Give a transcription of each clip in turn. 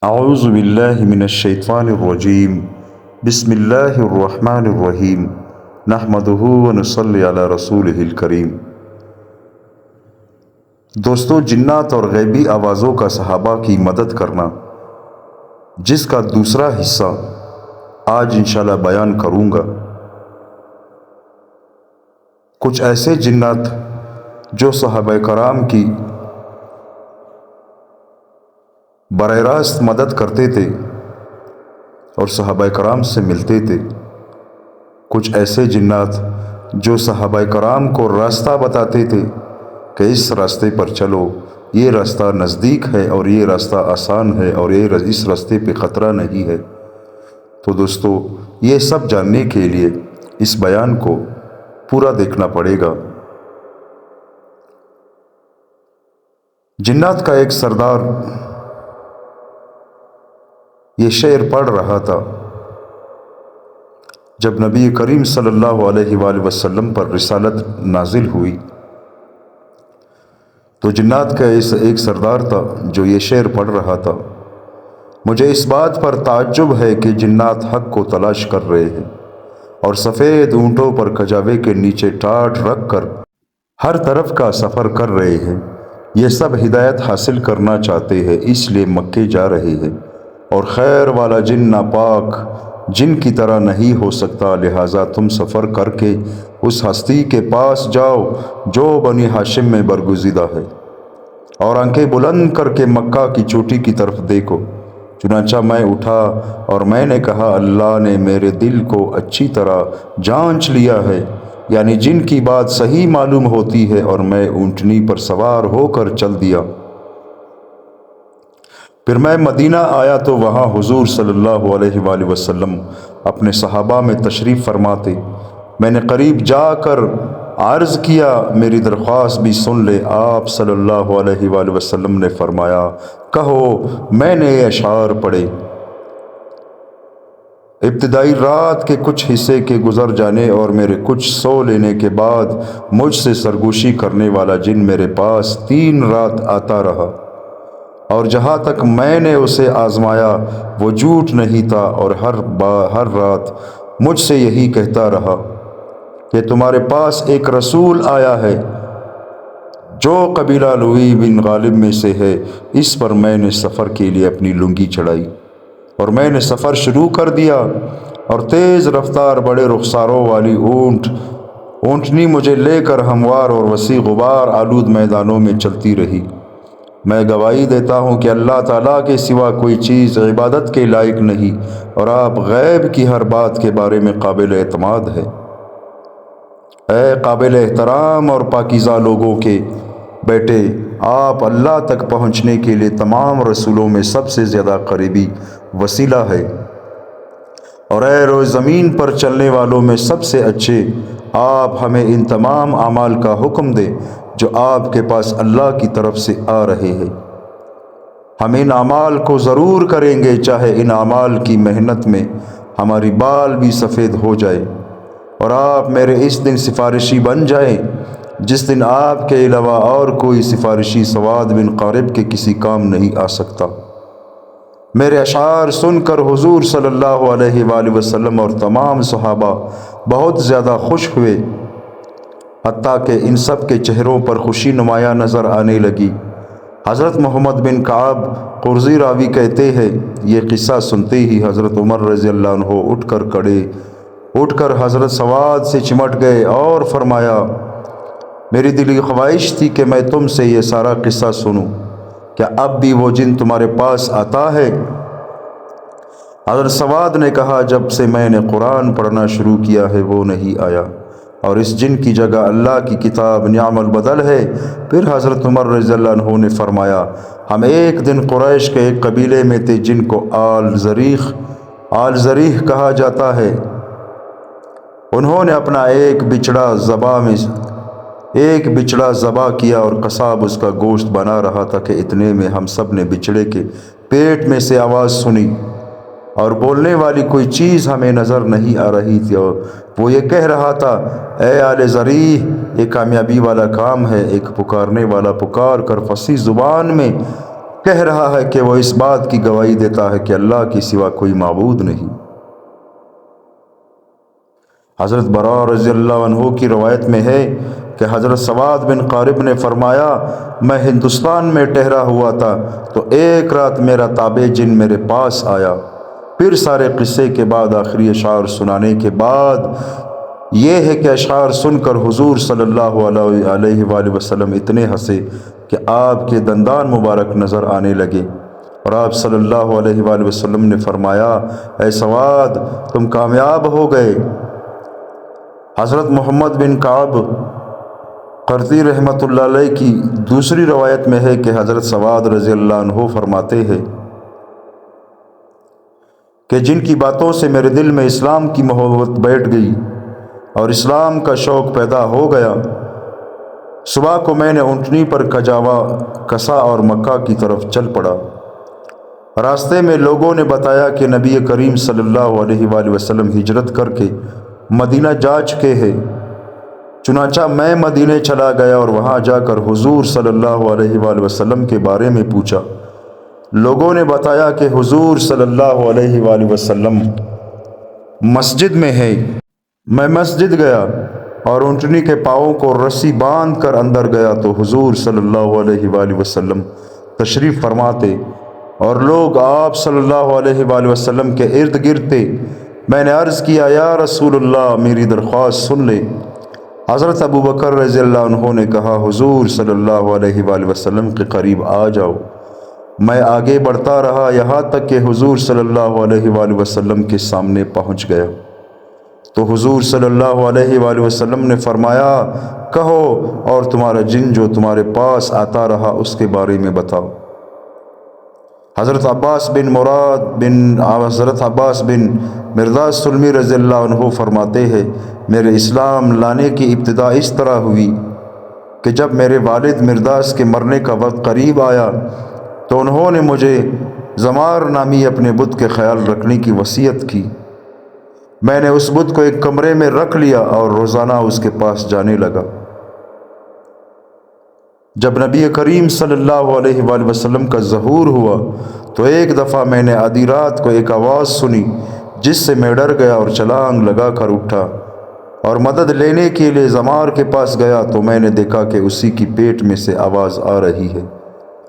اعوذ باللہ من الشیطان الرجیم بسم اللہ الرحمن الرحیم نحمدہ ونصلی علی رسولہ الکریم۔ دوستو، جنات اور غیبی آوازوں کا صحابہ کی مدد کرنا، جس کا دوسرا حصہ آج انشاءاللہ بیان کروں گا۔ کچھ ایسے جنات جو صحابہ کرام کی براہ راست مدد کرتے تھے اور صحابہ کرام سے ملتے تھے، کچھ ایسے جنات جو صحابہ کرام کو راستہ بتاتے تھے کہ اس راستے پر چلو، یہ راستہ نزدیک ہے اور یہ راستہ آسان ہے اور اس راستے پہ خطرہ نہیں ہے۔ تو دوستو، یہ سب جاننے کے لیے اس بیان کو پورا دیکھنا پڑے گا۔ جنات کا ایک سردار یہ شعر پڑھ رہا تھا جب نبی کریم صلی اللہ علیہ وآلہ وسلم پر رسالت نازل ہوئی، تو جنات کا ایک سردار تھا جو یہ شعر پڑھ رہا تھا: مجھے اس بات پر تعجب ہے کہ جنات حق کو تلاش کر رہے ہیں اور سفید اونٹوں پر کجاوے کے نیچے ٹاٹ رکھ کر ہر طرف کا سفر کر رہے ہیں۔ یہ سب ہدایت حاصل کرنا چاہتے ہیں، اس لیے مکے جا رہے ہیں، اور خیر والا جن ناپاک جن کی طرح نہیں ہو سکتا، لہٰذا تم سفر کر کے اس ہستی کے پاس جاؤ جو بنی ہاشم میں برگزیدہ ہے، اور آنکھیں بلند کر کے مکہ کی چوٹی کی طرف دیکھو۔ چنانچہ میں اٹھا اور میں نے کہا، اللہ نے میرے دل کو اچھی طرح جانچ لیا ہے، یعنی جن کی بات صحیح معلوم ہوتی ہے، اور میں اونٹنی پر سوار ہو کر چل دیا۔ پھر میں مدینہ آیا تو وہاں حضور صلی اللہ علیہ وآلہ وسلم اپنے صحابہ میں تشریف فرماتے۔ میں نے قریب جا کر عرض کیا، میری درخواست بھی سن لے۔ آپ صلی اللہ علیہ وآلہ وسلم نے فرمایا، کہو۔ میں نے یہ اشعار پڑھے: ابتدائی رات کے کچھ حصے کے گزر جانے اور میرے کچھ سو لینے کے بعد مجھ سے سرگوشی کرنے والا جن میرے پاس 3 رات آتا رہا، اور جہاں تک میں نے اسے آزمایا وہ جھوٹ نہیں تھا، اور ہر رات مجھ سے یہی کہتا رہا کہ تمہارے پاس ایک رسول آیا ہے جو قبیلہ لوئی بن غالب میں سے ہے۔ اس پر میں نے سفر کے لیے اپنی لنگی چڑھائی اور میں نے سفر شروع کر دیا، اور تیز رفتار بڑے رخساروں والی اونٹنی مجھے لے کر ہموار اور وسیع غبار آلود میدانوں میں چلتی رہی۔ میں گواہی دیتا ہوں کہ اللہ تعالیٰ کے سوا کوئی چیز عبادت کے لائق نہیں، اور آپ غیب کی ہر بات کے بارے میں قابل اعتماد ہے۔ اے قابل احترام اور پاکیزہ لوگوں کے بیٹے، آپ اللہ تک پہنچنے کے لیے تمام رسولوں میں سب سے زیادہ قریبی وسیلہ ہے، اور اے روئے زمین پر چلنے والوں میں سب سے اچھے، آپ ہمیں ان تمام اعمال کا حکم دیں جو آپ کے پاس اللہ کی طرف سے آ رہے ہیں۔ ہم ان اعمال کو ضرور کریں گے، چاہے ان اعمال کی محنت میں ہماری بال بھی سفید ہو جائے، اور آپ میرے اس دن سفارشی بن جائیں جس دن آپ کے علاوہ اور کوئی سفارشی سواد بن قارب کے کسی کام نہیں آ سکتا۔ میرے اشعار سن کر حضور صلی اللہ علیہ وآلہ وسلم اور تمام صحابہ بہت زیادہ خوش ہوئے، حتیٰ کہ ان سب کے چہروں پر خوشی نمایاں نظر آنے لگی۔ حضرت محمد بن کعب قرظی راوی کہتے ہیں، یہ قصہ سنتے ہی حضرت عمر رضی اللہ عنہ اٹھ کر حضرت سواد سے چمٹ گئے اور فرمایا، میری دلی خواہش تھی کہ میں تم سے یہ سارا قصہ سنوں، کیا اب بھی وہ جن تمہارے پاس آتا ہے؟ حضرت سواد نے کہا، جب سے میں نے قرآن پڑھنا شروع کیا ہے وہ نہیں آیا، اور اس جن کی جگہ اللہ کی کتاب نعم البدل ہے۔ پھر حضرت عمر رضی اللہ عنہ نے فرمایا، ہم ایک دن قریش کے ایک قبیلے میں تھے جن کو آل زریح کہا جاتا ہے۔ انہوں نے اپنا ایک بچڑا ذبح کیا اور قصاب اس کا گوشت بنا رہا تھا کہ اتنے میں ہم سب نے بچڑے کے پیٹ میں سے آواز سنی، اور بولنے والی کوئی چیز ہمیں نظر نہیں آ رہی تھی، اور وہ یہ کہہ رہا تھا، اے آل زریح، یہ کامیابی والا کام ہے۔ ایک پکارنے والا پکار کر فصیح زبان میں کہہ رہا ہے کہ وہ اس بات کی گواہی دیتا ہے کہ اللہ کے سوا کوئی معبود نہیں۔ حضرت براء رضی اللہ عنہ کی روایت میں ہے کہ حضرت سواد بن قارب نے فرمایا، میں ہندوستان میں ٹھہرا ہوا تھا تو ایک رات میرا تابع جن میرے پاس آیا۔ پھر سارے قصے کے بعد آخری اشعار سنانے کے بعد یہ ہے کہ اشعار سن کر حضور صلی اللہ علیہ وآلہ وسلم اتنے ہنسے کہ آپ کے دندان مبارک نظر آنے لگے، اور آپ صلی اللہ علیہ وآلہ وسلم نے فرمایا، اے سواد تم کامیاب ہو گئے۔ حضرت محمد بن کعب قرظی رحمۃ اللہ علیہ کی دوسری روایت میں ہے کہ حضرت سواد رضی اللہ عنہ فرماتے ہیں کہ جن کی باتوں سے میرے دل میں اسلام کی محبت بیٹھ گئی اور اسلام کا شوق پیدا ہو گیا، صبح کو میں نے اونٹنی پر کجاوا کسا اور مکہ کی طرف چل پڑا۔ راستے میں لوگوں نے بتایا کہ نبی کریم صلی اللہ علیہ وآلہ وسلم ہجرت کر کے مدینہ جا چکے ہیں۔ چنانچہ میں مدینہ چلا گیا اور وہاں جا کر حضور صلی اللہ علیہ وآلہ وسلم کے بارے میں پوچھا۔ لوگوں نے بتایا کہ حضور صلی اللہ علیہ وآلہ وسلم مسجد میں ہے۔ میں مسجد گیا اور اونٹنی کے پاؤں کو رسی باندھ کر اندر گیا تو حضور صلی اللہ علیہ وآلہ وسلم تشریف فرماتے اور لوگ آپ صلی اللہ علیہ وآلہ وسلم کے ارد گرد تھے۔ میں نے عرض کیا، یا رسول اللہ میری درخواست سن لے۔ حضرت ابو بکر رضی اللہ عنہ نے کہا، حضور صلی اللہ علیہ وآلہ وسلم کے قریب آ جاؤ۔ میں آگے بڑھتا رہا یہاں تک کہ حضور صلی اللہ علیہ وآلہ وسلم کے سامنے پہنچ گیا تو حضور صلی اللہ علیہ وآلہ وسلم نے فرمایا، کہو اور تمہارا جن جو تمہارے پاس آتا رہا اس کے بارے میں بتاؤ۔ حضرت عباس بن مرداس سلمی رضی اللہ عنہ فرماتے ہیں، میرے اسلام لانے کی ابتدا اس طرح ہوئی کہ جب میرے والد مرداس کے مرنے کا وقت قریب آیا تو انہوں نے مجھے زمار نامی اپنے بت کے خیال رکھنے کی وصیت کی۔ میں نے اس بت کو ایک کمرے میں رکھ لیا اور روزانہ اس کے پاس جانے لگا۔ جب نبی کریم صلی اللہ علیہ وآلہ وسلم کا ظہور ہوا تو ایک دفعہ میں نے آدھی رات کو ایک آواز سنی جس سے میں ڈر گیا اور چھلانگ لگا کر اٹھا اور مدد لینے کے لیے زمار کے پاس گیا تو میں نے دیکھا کہ اسی کی پیٹ میں سے آواز آ رہی ہے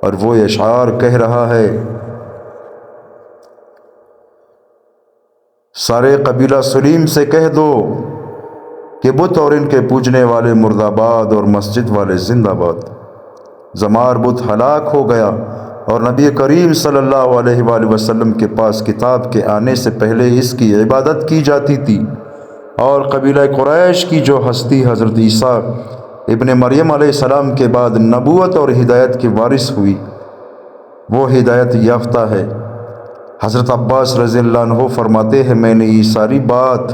اور وہ اشعار کہہ رہا ہے، سارے قبیلہ سلیم سے کہہ دو کہ بت اور ان کے پوجنے والے مرد آباد اور مسجد والے زندہ باد۔ زمار بت ہلاک ہو گیا اور نبی کریم صلی اللہ علیہ وآلہ وسلم کے پاس کتاب کے آنے سے پہلے اس کی عبادت کی جاتی تھی، اور قبیلہ قریش کی جو ہستی حضرت عیسیٰ ابن مریم علیہ السلام کے بعد نبوت اور ہدایت کی وارث ہوئی، وہ ہدایت یافتہ ہے۔ حضرت عباس رضی اللہ عنہ فرماتے ہیں، میں نے یہ ساری بات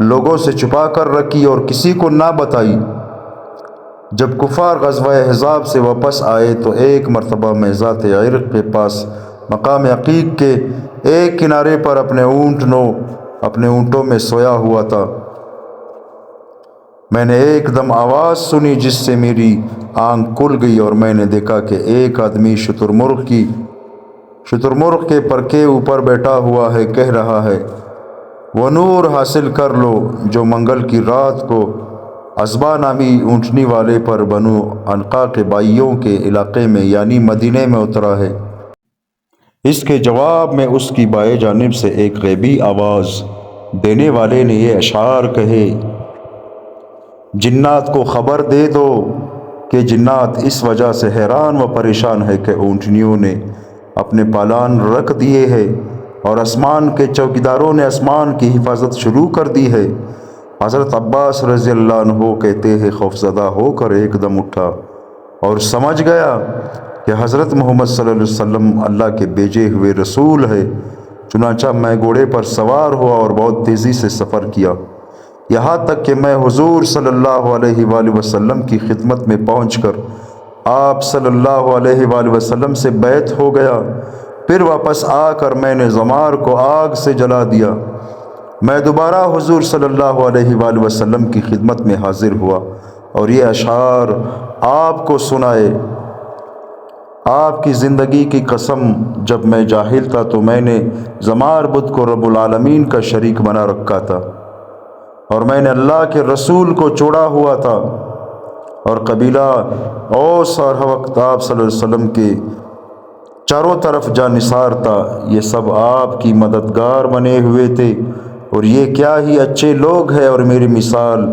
لوگوں سے چھپا کر رکھی اور کسی کو نہ بتائی۔ جب کفار غزوہ احزاب سے واپس آئے تو ایک مرتبہ میں ذات عرق کے پاس مقام عقیق کے ایک کنارے پر اپنے اونٹوں میں سویا ہوا تھا۔ میں نے ایک دم آواز سنی جس سے میری آنکھ کھل گئی اور میں نے دیکھا کہ ایک آدمی شترمرغ کے پر کے اوپر بیٹھا ہوا ہے، کہہ رہا ہے، وہ نور حاصل کر لو جو منگل کی رات کو عزبہ نامی اونٹنی والے پر بنو عنقا کے بائیوں کے علاقے میں یعنی مدینے میں اترا ہے۔ اس کے جواب میں اس کی بائیں جانب سے ایک غیبی آواز دینے والے نے یہ اشعار کہے، جنات کو خبر دے دو کہ جنات اس وجہ سے حیران و پریشان ہے کہ اونٹنیوں نے اپنے پالان رکھ دیے ہیں اور آسمان کے چوکیداروں نے آسمان کی حفاظت شروع کر دی ہے۔ حضرت عباس رضی اللہ عنہ کہتے ہیں، خوفزدہ ہو کر ایک دم اٹھا اور سمجھ گیا کہ حضرت محمد صلی اللہ علیہ وسلم اللہ کے بھیجے ہوئے رسول ہے۔ چنانچہ میں گھوڑے پر سوار ہوا اور بہت تیزی سے سفر کیا، یہاں تک کہ میں حضور صلی اللہ علیہ وآلہ وسلم کی خدمت میں پہنچ کر آپ صلی اللہ علیہ وآلہ وسلم سے بیعت ہو گیا۔ پھر واپس آ کر میں نے زمار کو آگ سے جلا دیا۔ میں دوبارہ حضور صلی اللہ علیہ وآلہ وسلم کی خدمت میں حاضر ہوا اور یہ اشعار آپ کو سنائے۔ آپ کی زندگی کی قسم، جب میں جاہل تھا تو میں نے زمار بت کو رب العالمین کا شریک بنا رکھا تھا، اور میں نے اللہ کے رسول کو چھوڑا ہوا تھا، اور قبیلہ اوس اور وقت آپ صلی اللہ علیہ وسلم کے چاروں طرف جانثار تھا، یہ سب آپ کی مددگار بنے ہوئے تھے، اور یہ کیا ہی اچھے لوگ ہیں، اور میری مثال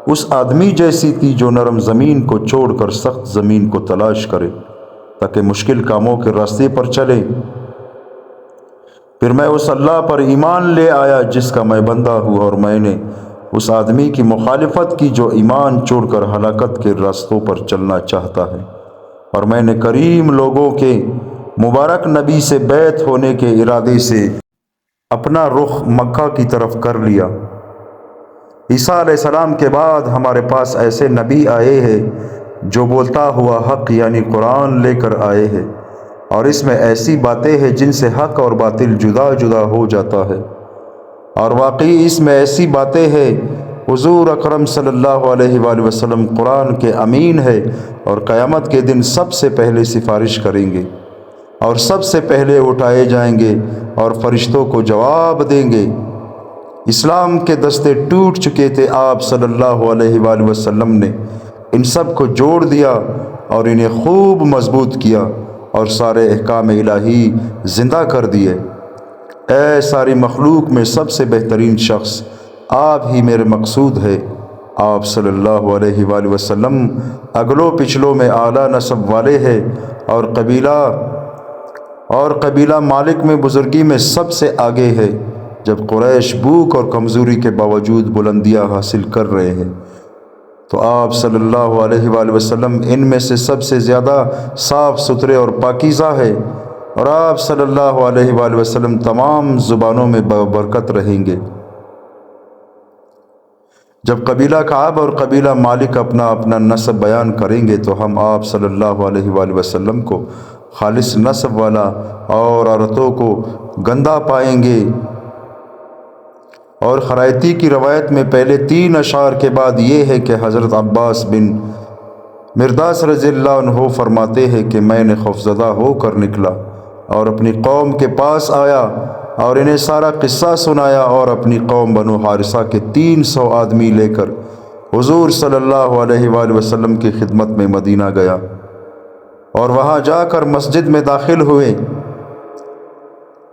اس آدمی جیسی تھی جو نرم زمین کو چھوڑ کر سخت زمین کو تلاش کرے تاکہ مشکل کاموں کے راستے پر چلے۔ پھر میں اس اللہ پر ایمان لے آیا جس کا میں بندہ ہوں، اور میں نے اس آدمی کی مخالفت کی جو ایمان چھوڑ کر ہلاکت کے راستوں پر چلنا چاہتا ہے، اور میں نے کریم لوگوں کے مبارک نبی سے بیعت ہونے کے ارادے سے اپنا رخ مکہ کی طرف کر لیا۔ عیسیٰ علیہ السلام کے بعد ہمارے پاس ایسے نبی آئے ہیں جو بولتا ہوا حق یعنی قرآن لے کر آئے ہیں، اور اس میں ایسی باتیں ہیں جن سے حق اور باطل جدا جدا ہو جاتا ہے، اور واقعی اس میں ایسی باتیں ہیں۔ حضور اکرم صلی اللہ علیہ وآلہ وسلم قرآن کے امین ہے، اور قیامت کے دن سب سے پہلے سفارش کریں گے، اور سب سے پہلے اٹھائے جائیں گے، اور فرشتوں کو جواب دیں گے۔ اسلام کے دستے ٹوٹ چکے تھے، آپ صلی اللہ علیہ وآلہ وسلم نے ان سب کو جوڑ دیا اور انہیں خوب مضبوط کیا، اور سارے احکام الہی زندہ کر دیے۔ اے ساری مخلوق میں سب سے بہترین شخص آپ ہی میرے مقصود ہے۔ آپ صلی اللہ علیہ وآلہ وسلم اگلوں پچھلوں میں اعلیٰ نسب والے ہیں، اور قبیلہ مالک میں بزرگی میں سب سے آگے ہے۔ جب قریش بھوک اور کمزوری کے باوجود بلندیاں حاصل کر رہے ہیں تو آپ صلی اللہ علیہ وآلہ وسلم ان میں سے سب سے زیادہ صاف ستھرے اور پاکیزہ ہے، اور آپ صلی اللہ علیہ وآلہ وسلم تمام زبانوں میں برکت رہیں گے۔ جب قبیلہ کعب اور قبیلہ مالک اپنا اپنا نسب بیان کریں گے تو ہم آپ صلی اللہ علیہ وآلہ وسلم کو خالص نسب والا اور عورتوں کو گندہ پائیں گے۔ اور خرائطی کی روایت میں پہلے 3 اشعار کے بعد یہ ہے کہ حضرت عباس بن مرداس رضی اللہ عنہ فرماتے ہیں کہ میں نے خوفزدہ ہو کر نکلا اور اپنی قوم کے پاس آیا اور انہیں سارا قصہ سنایا، اور اپنی قوم بنو حارثہ کے 300 آدمی لے کر حضور صلی اللہ علیہ وآلہ وسلم کی خدمت میں مدینہ گیا، اور وہاں جا کر مسجد میں داخل ہوئے۔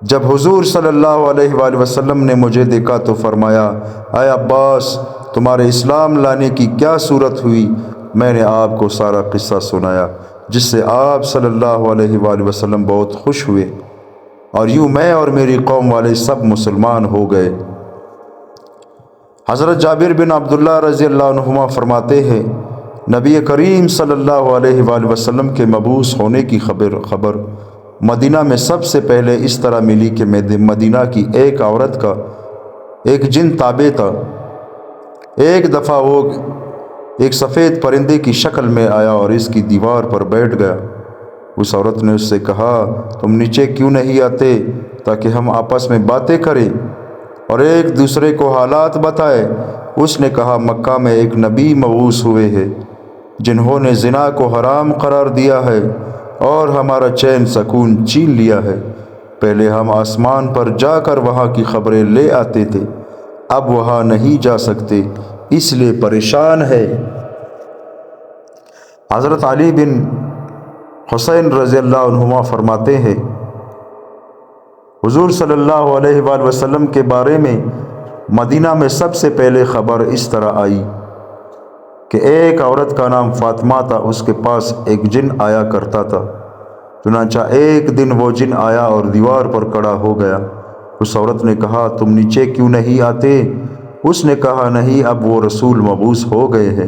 جب حضور صلی اللہ علیہ وآلہ وسلم نے مجھے دیکھا تو فرمایا، اے عباس، تمہارے اسلام لانے کی کیا صورت ہوئی؟ میں نے آپ کو سارا قصہ سنایا، جس سے آپ صلی اللہ علیہ وآلہ وسلم بہت خوش ہوئے، اور یوں میں اور میری قوم والے سب مسلمان ہو گئے۔ حضرت جابر بن عبداللہ رضی اللہ عنہما فرماتے ہیں، نبی کریم صلی اللہ علیہ وآلہ وسلم کے مبعوث ہونے کی خبر مدینہ میں سب سے پہلے اس طرح ملی کہ مدینہ کی ایک عورت کا ایک جن تابع تھا۔ ایک دفعہ وہ ایک سفید پرندے کی شکل میں آیا اور اس کی دیوار پر بیٹھ گیا۔ اس عورت نے اس سے کہا، تم نیچے کیوں نہیں آتے تاکہ ہم آپس میں باتیں کریں اور ایک دوسرے کو حالات بتائیں؟ اس نے کہا، مکہ میں ایک نبی مبعوث ہوئے ہیں جنہوں نے زنا کو حرام قرار دیا ہے اور ہمارا چین سکون چھین لیا ہے۔ پہلے ہم آسمان پر جا کر وہاں کی خبریں لے آتے تھے، اب وہاں نہیں جا سکتے، اس لیے پریشان ہے۔ حضرت علی بن حسین رضی اللہ عنہما فرماتے ہیں، حضور صلی اللہ علیہ وآلہ وسلم کے بارے میں مدینہ میں سب سے پہلے خبر اس طرح آئی کہ ایک عورت کا نام فاطمہ تھا، اس کے پاس ایک جن آیا کرتا تھا۔ چنانچہ ایک دن وہ جن آیا اور دیوار پر کھڑا ہو گیا۔ اس عورت نے کہا، تم نیچے کیوں نہیں آتے؟ اس نے کہا، نہیں، اب وہ رسول مبعوث ہو گئے ہیں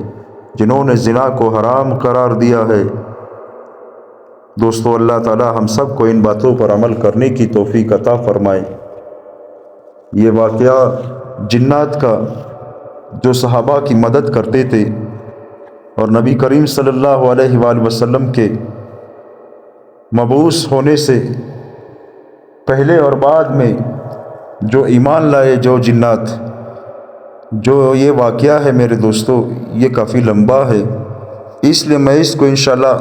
جنہوں نے زنا کو حرام قرار دیا ہے۔ دوستو، اللہ تعالی ہم سب کو ان باتوں پر عمل کرنے کی توفیق عطا فرمائے۔ یہ واقعہ جنات کا جو صحابہ کی مدد کرتے تھے اور نبی کریم صلی اللہ علیہ وآلہ وسلم کے مبعوث ہونے سے پہلے اور بعد میں جو ایمان لائے جو جنات، جو یہ واقعہ ہے میرے دوستو، یہ کافی لمبا ہے، اس لیے میں اس کو انشاءاللہ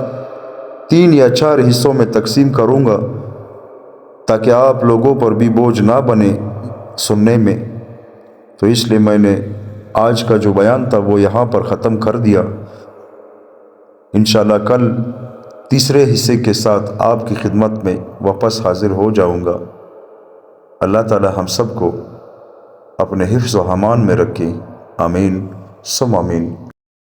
3 یا 4 حصوں میں تقسیم کروں گا تاکہ آپ لوگوں پر بھی بوجھ نہ بنے سننے میں، تو اس لیے میں نے آج کا جو بیان تھا وہ یہاں پر ختم کر دیا۔ انشاءاللہ کل تیسرے حصے کے ساتھ آپ کی خدمت میں واپس حاضر ہو جاؤں گا۔ اللہ تعالی ہم سب کو اپنے حفظ و امان میں رکھے، آمین ثم آمین۔